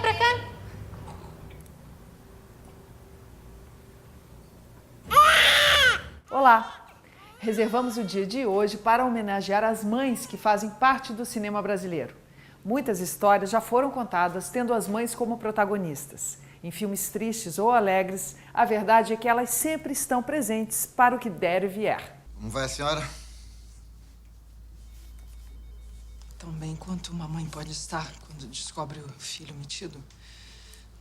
pra cá. Olá! Reservamos o dia de hoje para homenagear as mães que fazem parte do cinema brasileiro. Muitas histórias já foram contadas tendo as mães como protagonistas. Em filmes tristes ou alegres, a verdade é que elas sempre estão presentes para o que der e vier. Como vai a senhora? Tão bem quanto uma mãe pode estar quando descobre o filho metido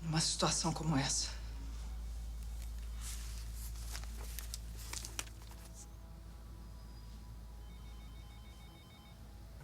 numa situação como essa.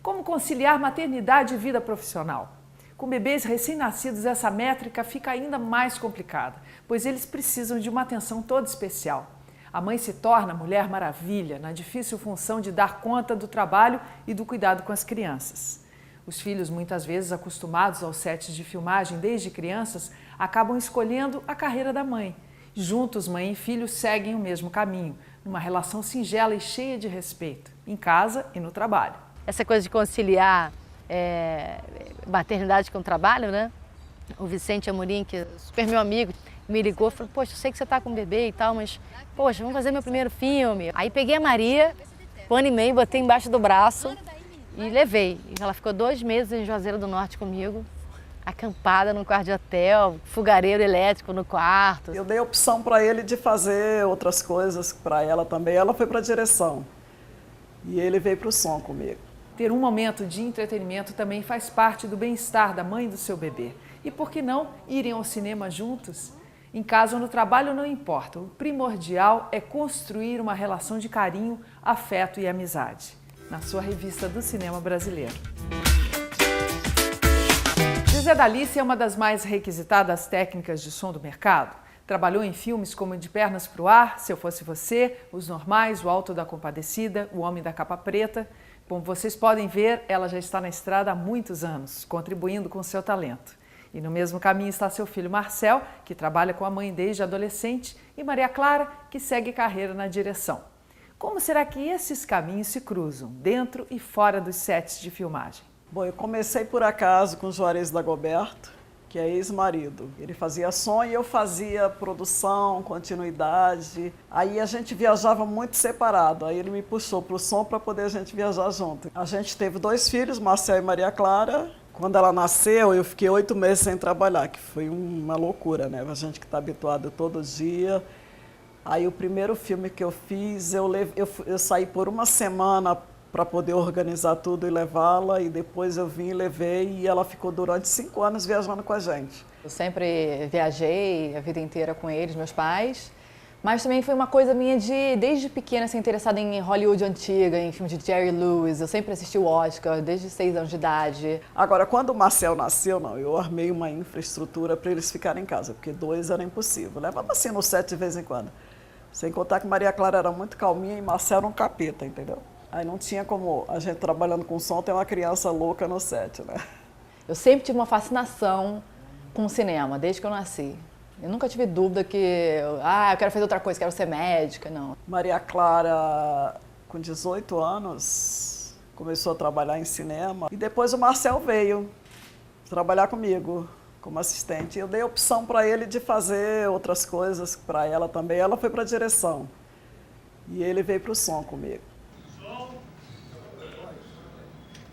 Como conciliar maternidade e vida profissional? Com bebês recém-nascidos, essa métrica fica ainda mais complicada, pois eles precisam de uma atenção toda especial. A mãe se torna mulher maravilha na difícil função de dar conta do trabalho e do cuidado com as crianças. Os filhos, muitas vezes acostumados aos sets de filmagem desde crianças, acabam escolhendo a carreira da mãe. Juntos, mãe e filho seguem o mesmo caminho, numa relação singela e cheia de respeito, em casa e no trabalho. Essa coisa de conciliar maternidade com o trabalho, né? O Vicente Amorim, que é super meu amigo, me ligou e falou, poxa, eu sei que você tá com um bebê e tal, mas, poxa, vamos fazer meu primeiro filme. Aí peguei a Maria, 1 ano e meio, botei embaixo do braço e levei. E ela ficou 2 meses em Juazeiro do Norte comigo, acampada num quarto de hotel, fogareiro elétrico no quarto. Eu dei opção para ele de fazer outras coisas para ela também. Ela foi para a direção e ele veio para o som comigo. Ter um momento de entretenimento também faz parte do bem-estar da mãe e do seu bebê. E por que não irem ao cinema juntos? Em casa ou no trabalho não importa, o primordial é construir uma relação de carinho, afeto e amizade. Na sua revista do cinema brasileiro. Zezé da Alice é uma das mais requisitadas técnicas de som do mercado. Trabalhou em filmes como De Pernas pro Ar, Se Eu Fosse Você, Os Normais, O Alto da Compadecida, O Homem da Capa Preta. Como vocês podem ver, ela já está na estrada há muitos anos, contribuindo com seu talento. E no mesmo caminho está seu filho Marcel, que trabalha com a mãe desde adolescente, e Maria Clara, que segue carreira na direção. Como será que esses caminhos se cruzam, dentro e fora dos sets de filmagem? Bom, eu comecei por acaso com o Juarez Dagoberto, que é ex-marido. Ele fazia som e eu fazia produção, continuidade. Aí a gente viajava muito separado. Aí ele me puxou para o som para poder a gente viajar junto. A gente teve 2 filhos, Marcel e Maria Clara. Quando ela nasceu, eu fiquei 8 meses sem trabalhar, que foi uma loucura, né? A gente que está habituado todo dia. Aí o primeiro filme que eu fiz, eu saí por 1 semana para poder organizar tudo e levá-la, e depois eu vim e levei, e ela ficou durante 5 anos viajando com a gente. Eu sempre viajei a vida inteira com eles, meus pais, mas também foi uma coisa minha de, desde pequena, ser interessada em Hollywood antiga, em filmes de Jerry Lewis. Eu sempre assisti o Oscar, desde 6 anos de idade. Agora, quando o Marcel nasceu, não, eu armei uma infraestrutura para eles ficarem em casa, porque 2 era impossível. Levava assim no set de vez em quando. Sem contar que Maria Clara era muito calminha e Marcel era um capeta, entendeu? Aí não tinha como a gente trabalhando com som ter uma criança louca no set, né? Eu sempre tive uma fascinação com o cinema, desde que eu nasci. Eu nunca tive dúvida que, eu quero fazer outra coisa, quero ser médica, não. Maria Clara, com 18 anos, começou a trabalhar em cinema. E depois o Marcel veio trabalhar comigo como assistente. Eu dei opção para ele de fazer outras coisas para ela também. Ela foi para a direção e ele veio para o som comigo.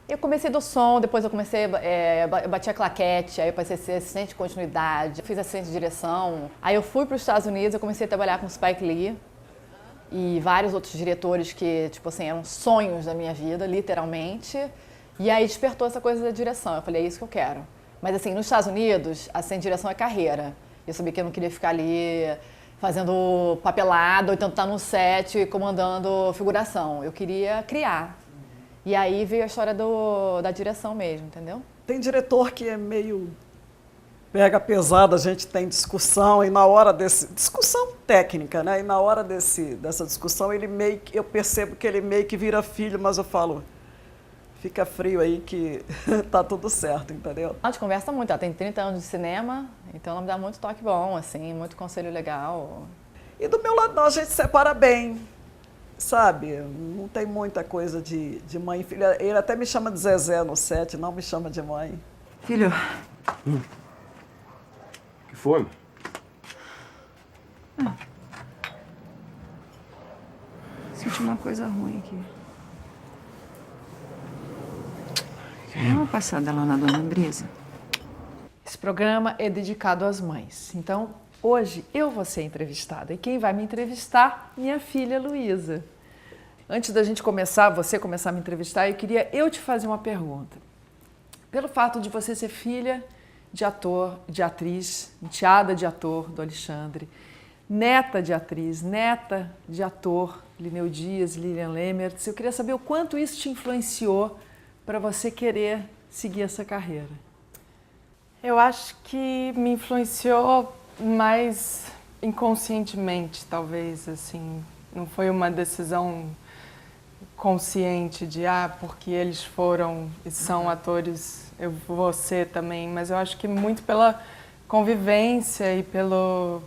Eu comecei do som, depois eu comecei, eu bati a claquete, aí eu passei a ser assistente de continuidade, fiz assistente de direção. Aí eu fui para os Estados Unidos, eu comecei a trabalhar com Spike Lee e vários outros diretores que, tipo assim, eram sonhos da minha vida, literalmente. E aí despertou essa coisa da direção, eu falei, é isso que eu quero. Mas assim, nos Estados Unidos, assistente de direção é carreira. Eu sabia que eu não queria ficar ali fazendo papelada ou então estar no set comandando figuração. Eu queria criar. E aí veio a história da direção mesmo, entendeu? Tem diretor que é meio pega pesado, a gente tem discussão, e na hora discussão técnica, né? E na hora dessa discussão, eu percebo que ele meio que vira filho, mas eu falo, fica frio aí que tá tudo certo, entendeu? A gente conversa muito, ela tem 30 anos de cinema, então ela me dá muito toque bom, assim, muito conselho legal. E do meu lado, não, a gente separa bem. Sabe, não tem muita coisa de mãe e filha. Ele até me chama de Zezé no set, não me chama de mãe. Filho, Fome? Senti uma coisa ruim aqui. Dá uma passada lá na Dona Brisa. Esse programa é dedicado às mães. Então, hoje eu vou ser entrevistada. E quem vai me entrevistar? Minha filha Luísa. Antes da gente começar, você começar a me entrevistar, eu queria te fazer uma pergunta. Pelo fato de você ser filha de ator, de atriz, enteada de ator do Alexandre, neta de atriz, neta de ator, Lineu Dias, Lilian Lemertz, eu queria saber o quanto isso te influenciou para você querer seguir essa carreira. Eu acho que me influenciou mais inconscientemente, talvez, assim. Não foi uma decisão consciente de, porque eles foram e são atores, eu vou ser também. Mas eu acho que muito pela convivência e pela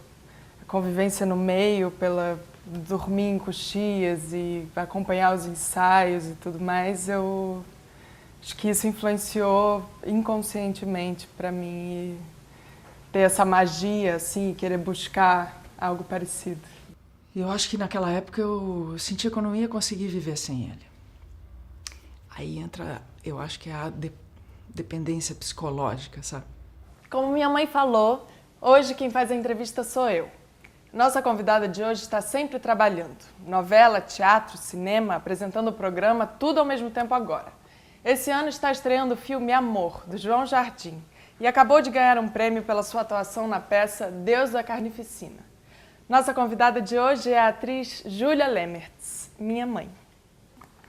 convivência no meio, pela dormir em coxias e acompanhar os ensaios e tudo mais, eu acho que isso influenciou inconscientemente para mim ter essa magia, assim, querer buscar algo parecido. Eu acho que naquela época eu sentia que eu não ia conseguir viver sem ele. Aí entra, eu acho que é a dependência psicológica, sabe? Como minha mãe falou, hoje quem faz a entrevista sou eu. Nossa convidada de hoje está sempre trabalhando. Novela, teatro, cinema, apresentando o programa, tudo ao mesmo tempo agora. Esse ano está estreando o filme Amor, do João Jardim, e acabou de ganhar um prêmio pela sua atuação na peça Deus da Carnificina. Nossa convidada de hoje é a atriz Júlia Lemertz, minha mãe.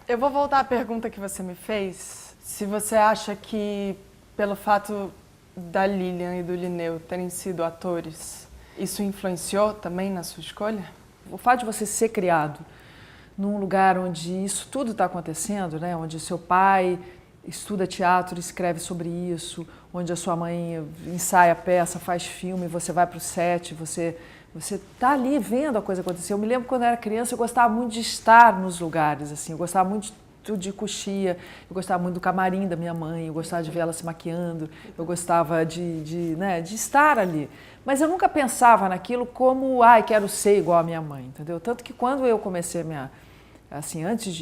Eu vou voltar à pergunta que você me fez, se você acha que, pelo fato da Lilian e do Lineu terem sido atores, isso influenciou também na sua escolha? O fato de você ser criado num lugar onde isso tudo está acontecendo, né? Onde seu pai estuda teatro, escreve sobre isso, onde a sua mãe ensaia peça, faz filme, você vai para o set, você está ali vendo a coisa acontecer. Eu me lembro quando eu era criança, eu gostava muito de estar nos lugares, assim, eu gostava muito de coxia, eu gostava muito do camarim da minha mãe, eu gostava de ver ela se maquiando, eu gostava de estar ali. Mas eu nunca pensava naquilo como, quero ser igual a minha mãe, entendeu? Tanto que quando eu comecei antes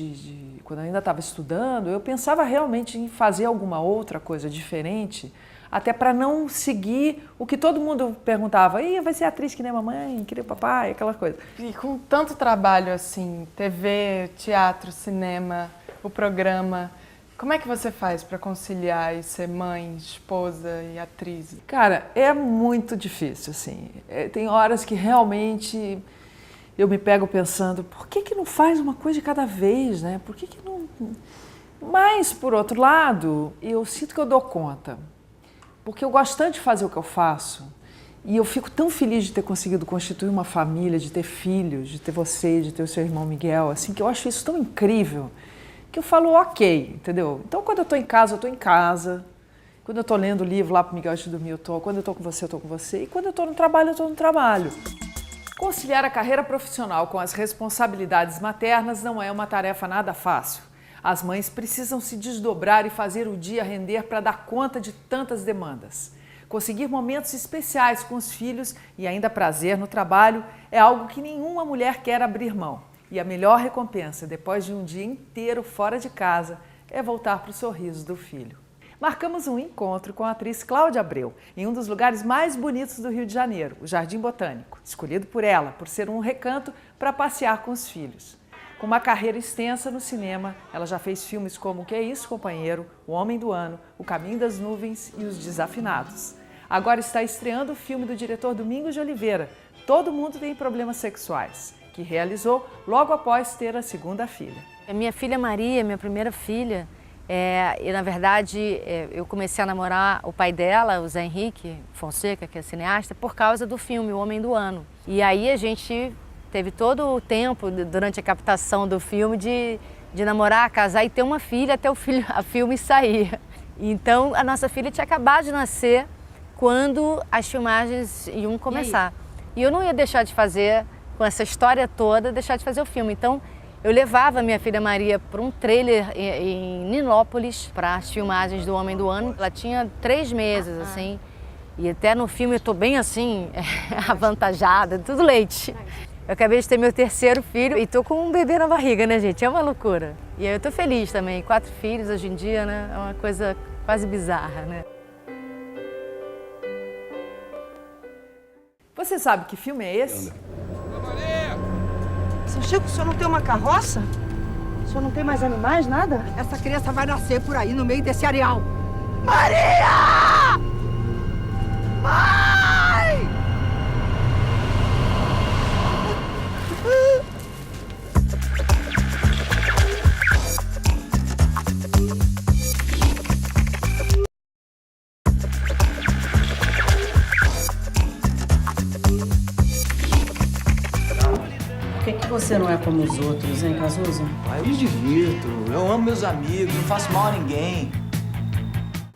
quando eu ainda estava estudando, eu pensava realmente em fazer alguma outra coisa diferente, até para não seguir o que todo mundo perguntava. Vai ser atriz que nem a mamãe, que nem o papai, aquela coisa. E com tanto trabalho assim, TV, teatro, cinema, o programa, como é que você faz para conciliar e ser mãe, esposa e atriz? Cara, é muito difícil, assim. Tem horas que realmente eu me pego pensando, por que não faz uma coisa de cada vez, né? Por que não... Mas, por outro lado, eu sinto que eu dou conta. Porque eu gosto tanto de fazer o que eu faço e eu fico tão feliz de ter conseguido constituir uma família, de ter filhos, de ter você, de ter o seu irmão Miguel, assim, que eu acho isso tão incrível que eu falo ok, entendeu? Então, quando eu estou em casa, eu estou em casa. Quando eu estou lendo o livro lá para o Miguel antes de dormir, eu estou. Quando eu estou com você, eu estou com você. E quando eu estou no trabalho, eu estou no trabalho. Conciliar a carreira profissional com as responsabilidades maternas não é uma tarefa nada fácil. As mães precisam se desdobrar e fazer o dia render para dar conta de tantas demandas. Conseguir momentos especiais com os filhos e ainda prazer no trabalho é algo que nenhuma mulher quer abrir mão. E a melhor recompensa, depois de um dia inteiro fora de casa, é voltar para o sorriso do filho. Marcamos um encontro com a atriz Cláudia Abreu, em um dos lugares mais bonitos do Rio de Janeiro, o Jardim Botânico, escolhido por ela, por ser um recanto para passear com os filhos. Com uma carreira extensa no cinema, ela já fez filmes como O Que é Isso, Companheiro, O Homem do Ano, O Caminho das Nuvens e Os Desafinados. Agora está estreando o filme do diretor Domingos de Oliveira, Todo Mundo Tem Problemas Sexuais, que realizou logo após ter a segunda filha. A minha filha Maria, minha primeira filha, e na verdade eu comecei a namorar o pai dela, o Zé Henrique Fonseca, que é cineasta, por causa do filme O Homem do Ano. E aí a gente teve todo o tempo, durante a captação do filme, de namorar, casar e ter uma filha até o filme sair. Então, a nossa filha tinha acabado de nascer quando as filmagens iam começar. E eu não ia deixar de fazer, com essa história toda, deixar de fazer o filme. Então, eu levava minha filha Maria para um trailer em Nilópolis, para as filmagens do Homem do Ano. Ela tinha 3 meses, assim. E até no filme eu tô bem assim, avantajada, tudo leite. Eu acabei de ter meu terceiro filho e tô com um bebê na barriga, né, gente? É uma loucura. E eu tô feliz também. 4 filhos hoje em dia, né? É uma coisa quase bizarra, né? Você sabe que filme é esse? Seu Chico, o senhor não tem uma carroça? O senhor não tem mais animais, nada? Essa criança vai nascer por aí, no meio desse areal. Maria! Mãe! Por que você não é como os outros, hein, Cazuza? Eu me divirto, eu amo meus amigos, não faço mal a ninguém.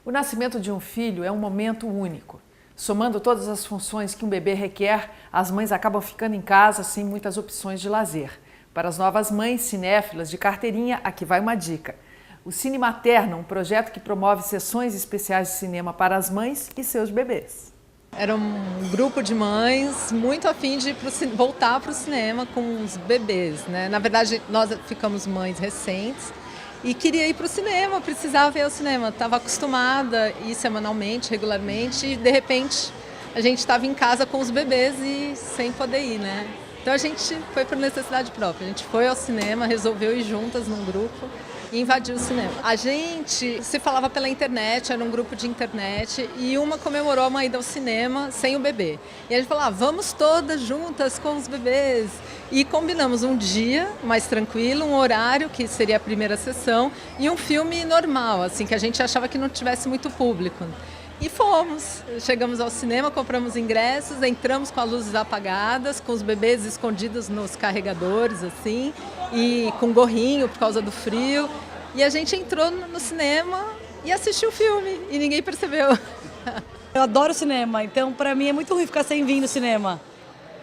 O nascimento de um filho é um momento único. Somando todas as funções que um bebê requer, as mães acabam ficando em casa sem muitas opções de lazer. Para as novas mães cinéfilas de carteirinha, aqui vai uma dica. O Cine Materno, um projeto que promove sessões especiais de cinema para as mães e seus bebês. Era um grupo de mães muito afim de voltar para o cinema com os bebês, né? Na verdade, nós ficamos mães recentes e queria ir para o cinema, precisava ir ao cinema. Estava acostumada a ir semanalmente, regularmente, e de repente a gente estava em casa com os bebês e sem poder ir, né? Então a gente foi por necessidade própria. A gente foi ao cinema, resolveu ir juntas num grupo e invadiu o cinema. A gente se falava pela internet, era um grupo de internet, e uma comemorou uma ida ao cinema sem o bebê. E a gente falou, vamos todas juntas com os bebês. E combinamos um dia mais tranquilo, um horário, que seria a primeira sessão, e um filme normal, assim, que a gente achava que não tivesse muito público. E fomos, chegamos ao cinema, compramos ingressos, entramos com as luzes apagadas, com os bebês escondidos nos carregadores, assim, e com gorrinho por causa do frio. E a gente entrou no cinema e assistiu o filme, e ninguém percebeu. Eu adoro cinema, então pra mim é muito ruim ficar sem vir no cinema.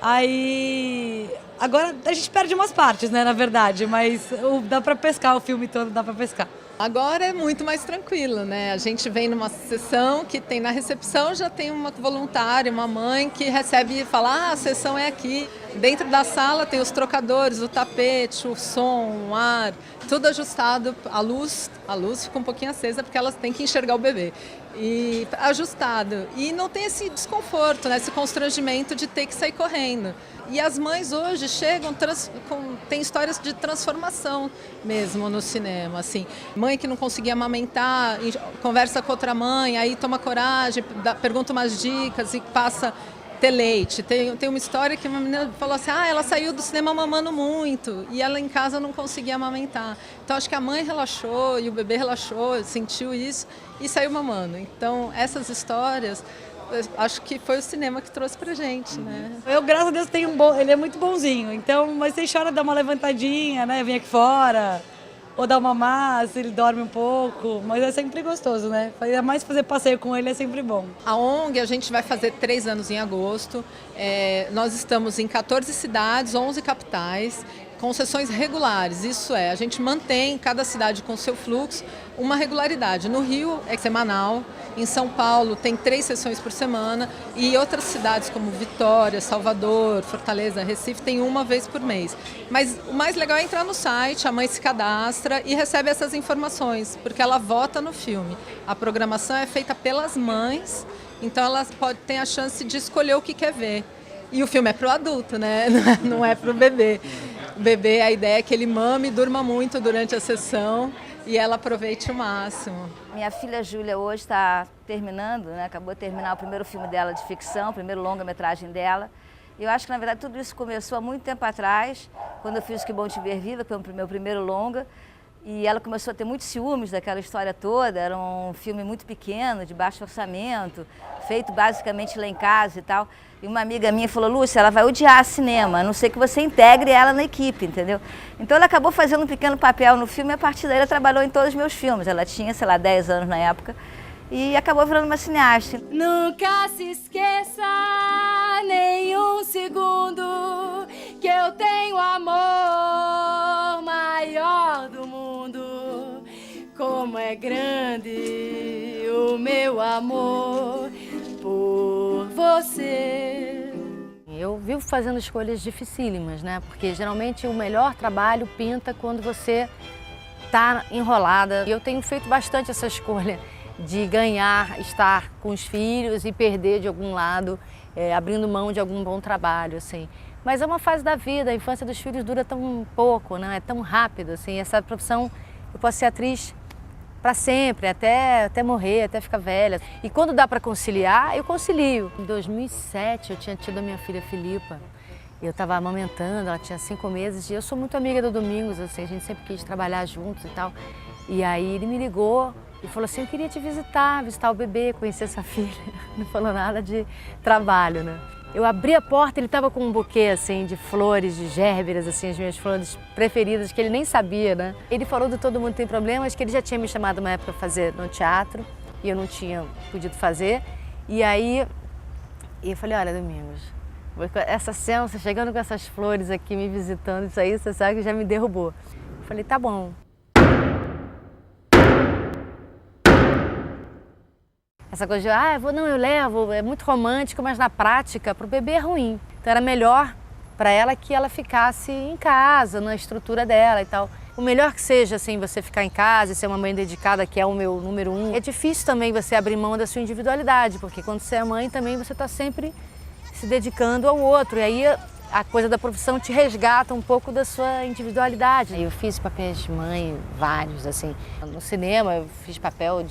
Aí... Agora a gente perde umas partes, né, na verdade, mas dá pra pescar o filme todo, dá pra pescar. Agora é muito mais tranquilo, né? A gente vem numa sessão que tem na recepção, já tem uma voluntária, uma mãe que recebe e fala, a sessão é aqui. Dentro da sala tem os trocadores, o tapete, o som, o ar, tudo ajustado. A luz fica um pouquinho acesa porque elas têm que enxergar o bebê. E ajustado. E não tem esse desconforto, né? Esse constrangimento de ter que sair correndo. E as mães hoje chegam, tem histórias de transformação mesmo no cinema, assim. Mãe que não conseguia amamentar, conversa com outra mãe, aí toma coragem, pergunta umas dicas e passa ter leite. Tem uma história que uma menina falou assim, ela saiu do cinema mamando muito e ela em casa não conseguia amamentar. Então acho que a mãe relaxou e o bebê relaxou, sentiu isso e saiu mamando. Então essas histórias... Acho que foi o cinema que trouxe pra gente, né? Eu, graças a Deus, tenho ele é muito bonzinho, então, mas você chora, dá uma levantadinha, né? Vem aqui fora, ou dá uma massa, ele dorme um pouco, mas é sempre gostoso, né? Ainda mais fazer passeio com ele é sempre bom. A ONG, a gente vai fazer 3 anos em agosto, nós estamos em 14 cidades, 11 capitais, com sessões regulares, isso é, a gente mantém cada cidade com seu fluxo, uma regularidade. No Rio é semanal, em São Paulo tem 3 sessões por semana e outras cidades como Vitória, Salvador, Fortaleza, Recife tem uma vez por mês. Mas o mais legal é entrar no site, a mãe se cadastra e recebe essas informações, porque ela vota no filme. A programação é feita pelas mães, então ela pode ter a chance de escolher o que quer ver. E o filme é para o adulto, né? Não é para o bebê. O bebê, a ideia é que ele mame e durma muito durante a sessão e ela aproveite o máximo. Minha filha Júlia hoje está terminando, né? Acabou de terminar o primeiro filme dela de ficção, o primeiro longa-metragem dela. E eu acho que, na verdade, tudo isso começou há muito tempo atrás, quando eu fiz Que Bom Te Ver Viva, que foi o meu primeiro longa. E ela começou a ter muitos ciúmes daquela história toda, era um filme muito pequeno, de baixo orçamento, feito basicamente lá em casa e tal. E uma amiga minha falou, Lúcia, ela vai odiar cinema, a não ser que você integre ela na equipe, entendeu? Então ela acabou fazendo um pequeno papel no filme e a partir daí ela trabalhou em todos os meus filmes. Ela tinha, sei lá, 10 anos na época e acabou virando uma cineasta. Nunca se esqueça nenhum segundo que eu tenho amor maior do mundo. Como é grande o meu amor por você. Eu vivo fazendo escolhas dificílimas, né? Porque geralmente o melhor trabalho pinta quando você está enrolada. E eu tenho feito bastante essa escolha de ganhar, estar com os filhos e perder de algum lado, abrindo mão de algum bom trabalho, assim. Mas é uma fase da vida, a infância dos filhos dura tão pouco, né? É tão rápido, assim. Essa profissão, eu posso ser atriz para sempre, até morrer, até ficar velha. E quando dá para conciliar, eu concilio. Em 2007, eu tinha tido a minha filha Filipa. Eu estava amamentando, ela tinha 5 meses. E eu sou muito amiga do Domingos, assim, a gente sempre quis trabalhar juntos e tal. E aí ele me ligou e falou assim, eu queria te visitar o bebê, conhecer sua filha. Não falou nada de trabalho, né? Eu abri a porta, ele estava com um buquê assim de flores, de gérberas, assim, as minhas flores preferidas, que ele nem sabia, né? Ele falou do Todo Mundo Tem Problemas, que ele já tinha me chamado uma época para fazer no teatro e eu não tinha podido fazer. E aí eu falei, olha, Domingos, essa cena, você chegando com essas flores aqui, me visitando, isso aí, você sabe que já me derrubou. Eu falei, tá bom. Essa coisa de, eu levo, é muito romântico, mas na prática, para o bebê é ruim. Então era melhor para ela que ela ficasse em casa, na estrutura dela e tal. O melhor que seja, assim, você ficar em casa e ser uma mãe dedicada, que é o meu número 1. É difícil também você abrir mão da sua individualidade, porque quando você é mãe também você está sempre se dedicando ao outro. E aí a coisa da profissão te resgata um pouco da sua individualidade. Eu fiz papéis de mãe, vários, assim. No cinema eu fiz papel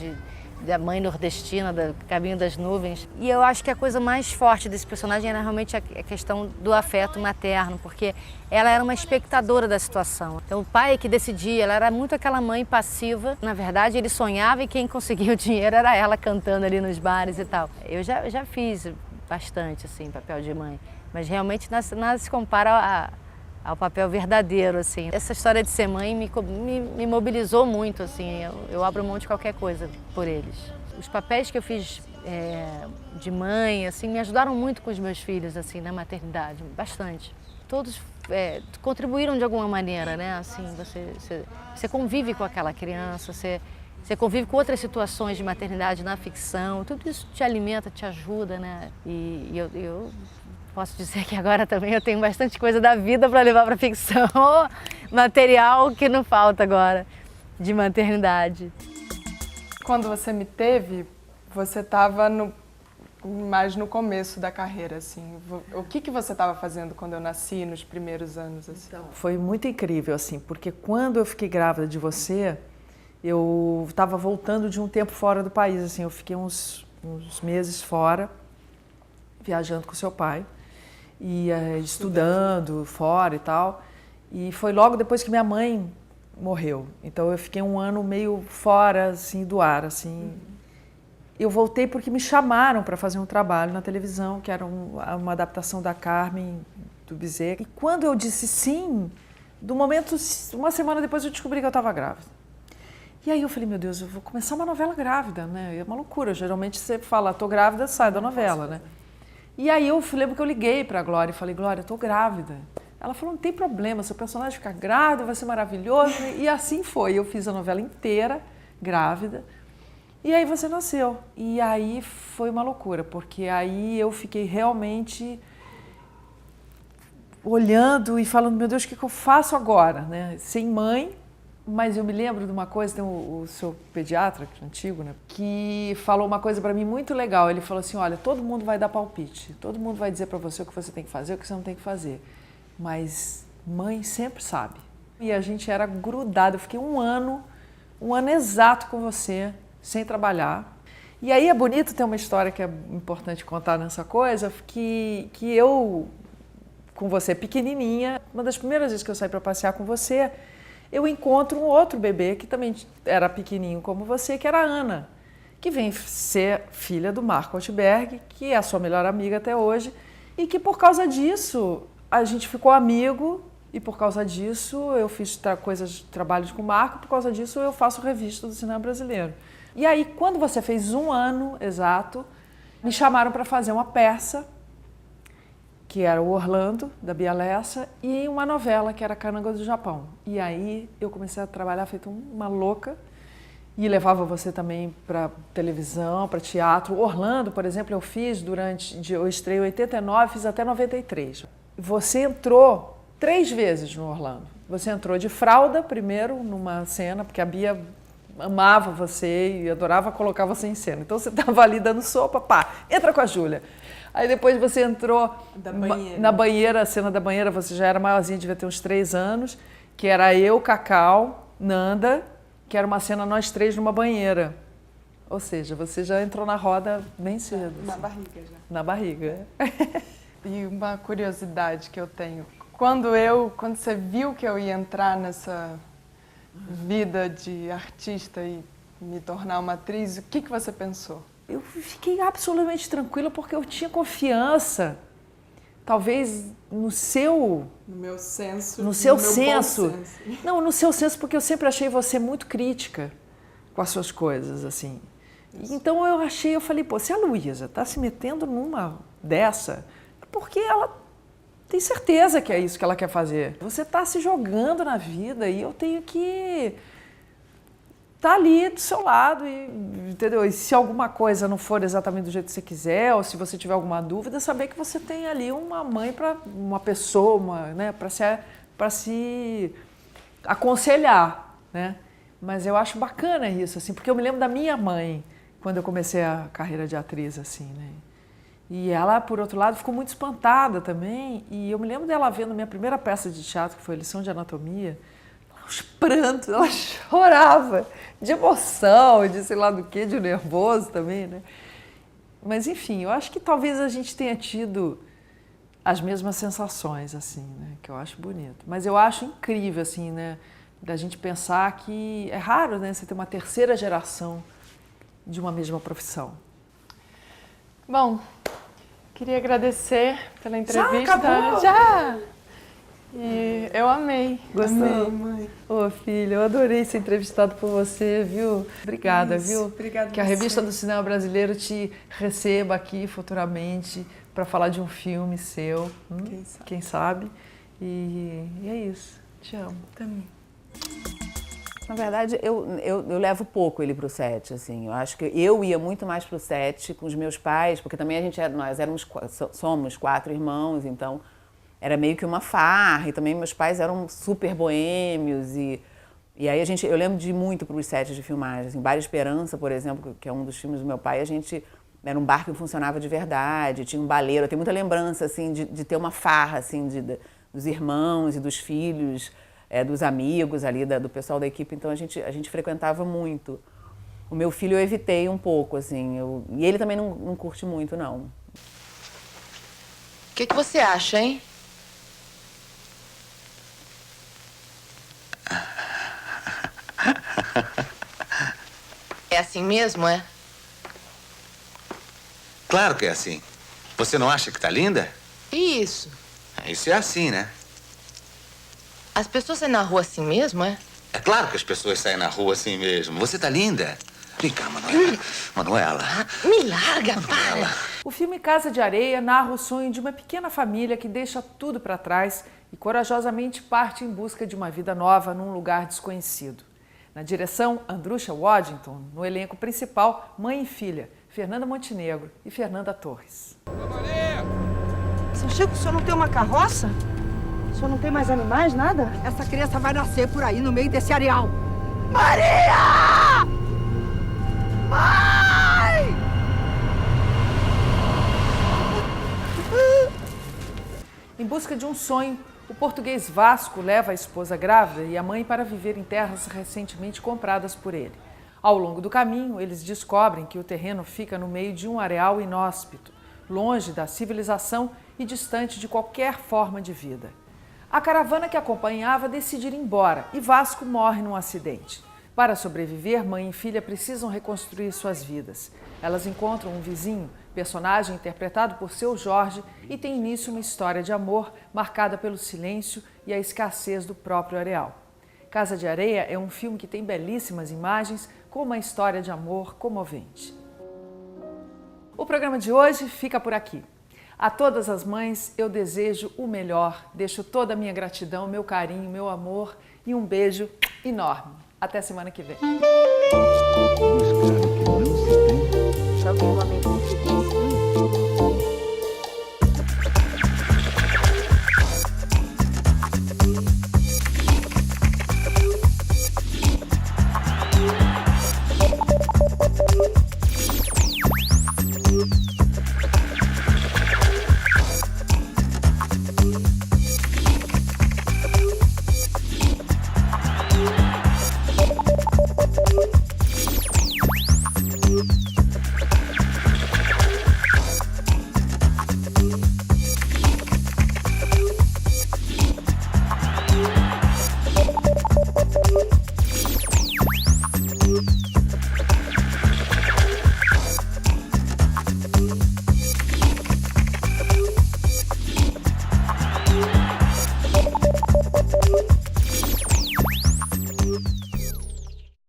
da mãe nordestina, do Caminho das Nuvens. E eu acho que a coisa mais forte desse personagem era realmente a questão do afeto materno, porque ela era uma espectadora da situação. Então o pai que decidia, ela era muito aquela mãe passiva. Na verdade, ele sonhava e quem conseguia o dinheiro era ela cantando ali nos bares e tal. Eu já fiz bastante, assim, papel de mãe, mas realmente nada se compara ao papel verdadeiro, assim. Essa história de ser mãe me mobilizou muito, assim. Eu abro mão de qualquer coisa por eles. Os papéis que eu fiz de mãe, assim, me ajudaram muito com os meus filhos, assim, na maternidade, bastante. Todos contribuíram de alguma maneira, né? Assim, você convive com aquela criança, você convive com outras situações de maternidade na ficção, tudo isso te alimenta, te ajuda, né? E eu posso dizer que agora também eu tenho bastante coisa da vida para levar para a ficção, material que não falta agora de maternidade. Quando você me teve, você estava mais no começo da carreira, assim. O que você estava fazendo quando eu nasci, nos primeiros anos, assim? Então, foi muito incrível, assim, porque quando eu fiquei grávida de você, eu estava voltando de um tempo fora do país, assim, eu fiquei uns meses fora, viajando com seu pai. E estudando fora e tal. E foi logo depois que minha mãe morreu. Então eu fiquei um ano meio fora, assim, do ar, assim. Eu voltei porque me chamaram para fazer um trabalho na televisão, que era uma adaptação da Carmen do Bizet. E quando eu disse sim, do momento, uma semana depois eu descobri que eu estava grávida. E aí eu falei, meu Deus, eu vou começar uma novela grávida, né? É uma loucura. Geralmente você fala, tô grávida, sai da novela, né? E aí eu lembro que eu liguei para a Glória e falei, Glória, eu tô grávida. Ela falou, não tem problema, seu personagem ficar grávido, vai ser maravilhoso. E assim foi, eu fiz a novela inteira, grávida. E aí você nasceu. E aí foi uma loucura, porque aí eu fiquei realmente olhando e falando, meu Deus, o que eu faço agora? Né? Sem mãe, mas eu me lembro de uma coisa, tem o seu pediatra, que é antigo, né, que falou uma coisa para mim muito legal. Ele falou assim, olha, todo mundo vai dar palpite, todo mundo vai dizer para você o que você tem que fazer, o que você não tem que fazer, mas mãe sempre sabe. E a gente era grudado, eu fiquei um ano exato com você, sem trabalhar. E aí é bonito ter uma história que é importante contar nessa coisa, que eu, com você pequenininha, uma das primeiras vezes que eu saí para passear com você, eu encontro um outro bebê que também era pequenininho como você, que era a Ana, que vem ser filha do Marco Altberg, que é a sua melhor amiga até hoje, e que por causa disso a gente ficou amigo, e por causa disso eu fiz trabalhos com o Marco, por causa disso eu faço revista do cinema brasileiro. E aí, quando você fez um ano exato, me chamaram para fazer uma peça, que era o Orlando, da Bia Lessa, e uma novela, que era Cananga do Japão. E aí eu comecei a trabalhar feito uma louca, E levava você também para televisão, para teatro. Orlando, por exemplo, eu fiz eu estreiei em 89, fiz até 93. Você entrou 3 vezes no Orlando. Você entrou de fralda primeiro numa cena, porque a Bia amava você e adorava colocar você em cena. Então você estava ali dando sopa, pá, entra com a Júlia. Aí depois você entrou na banheira, a cena da banheira, você já era maiorzinha, devia ter uns 3 anos, que era eu, Cacau, Nanda, que era uma cena nós 3 numa banheira. Ou seja, você já entrou na roda bem cedo. Na barriga já. Na barriga. E uma curiosidade que eu tenho. Quando você viu que eu ia entrar nessa vida de artista e me tornar uma atriz, o que você pensou? Eu fiquei absolutamente tranquila porque eu tinha confiança. Talvez no seu... No meu senso. No seu senso. Não, no seu senso, porque eu sempre achei você muito crítica com as suas coisas, assim. Então eu falei, pô, se a Luísa está se metendo numa dessa, é porque ela tem certeza que é isso que ela quer fazer. Você está se jogando na vida e eu tenho que estar ali do seu lado, entendeu? E se alguma coisa não for exatamente do jeito que você quiser, ou se você tiver alguma dúvida, saber que você tem ali uma mãe, uma pessoa, né, para se aconselhar, né? Mas eu acho bacana isso, assim, porque eu me lembro da minha mãe, quando eu comecei a carreira de atriz, assim, né? E ela, por outro lado, ficou muito espantada também. E eu me lembro dela vendo a minha primeira peça de teatro, que foi Lição de Anatomia, os prantos, ela chorava de emoção, de sei lá do que, de nervoso também, né? Mas, enfim, eu acho que talvez a gente tenha tido as mesmas sensações, assim, né? Que eu acho bonito. Mas eu acho incrível, assim, né? Da gente pensar que é raro, né? Você ter uma terceira geração de uma mesma profissão. Bom, queria agradecer pela entrevista. Já acabou? Já! E eu amei. Gostou? Amei, mãe. Ô, filha, eu adorei ser entrevistado por você, viu? Obrigada, viu? Obrigada. Que a Revista do Cinema Brasileiro te receba aqui futuramente para falar de um filme seu. Quem sabe? E é isso. Te amo. Também. Na verdade, eu levo pouco ele para o set, assim. Eu acho que eu ia muito mais para o set com os meus pais, porque também nós somos 4 irmãos, então era meio que uma farra, e também meus pais eram super boêmios, e aí eu lembro de ir muito para os sets de filmagem, assim, Bar Esperança, por exemplo, que é um dos filmes do meu pai, era um bar que funcionava de verdade, tinha um baleiro, eu tenho muita lembrança, assim, de ter uma farra, assim, dos irmãos e dos filhos, dos amigos ali, do pessoal da equipe, então a gente frequentava muito. O meu filho eu evitei um pouco, assim, e ele também não curte muito, não. O que você acha, hein? É assim mesmo, é? Claro que é assim. Você não acha que tá linda? E isso? Isso é assim, né? As pessoas saem na rua assim mesmo, é? É claro que as pessoas saem na rua assim mesmo. Você tá linda. Vem cá, Manuela. Manuela. Me larga, para! O filme Casa de Areia narra o sonho de uma pequena família que deixa tudo para trás e corajosamente parte em busca de uma vida nova num lugar desconhecido. Na direção, Andrusha Waddington. No elenco principal, mãe e filha, Fernanda Montenegro e Fernanda Torres. Seu Chico, o senhor não tem uma carroça? O senhor não tem mais animais, nada? Essa criança vai nascer por aí, no meio desse areal. Maria! Mãe! Em busca de um sonho, o português Vasco leva a esposa grávida e a mãe para viver em terras recentemente compradas por ele. Ao longo do caminho, eles descobrem que o terreno fica no meio de um areal inóspito, longe da civilização e distante de qualquer forma de vida. A caravana que acompanhava decide ir embora e Vasco morre num acidente. Para sobreviver, mãe e filha precisam reconstruir suas vidas. Elas encontram um vizinho, personagem interpretado por Seu Jorge, e tem início uma história de amor marcada pelo silêncio e a escassez do próprio areal. Casa de Areia é um filme que tem belíssimas imagens com uma história de amor comovente. O programa de hoje fica por aqui. A todas as mães eu desejo o melhor, deixo toda a minha gratidão, meu carinho, meu amor e um beijo enorme. Até semana que vem. Só que um amigo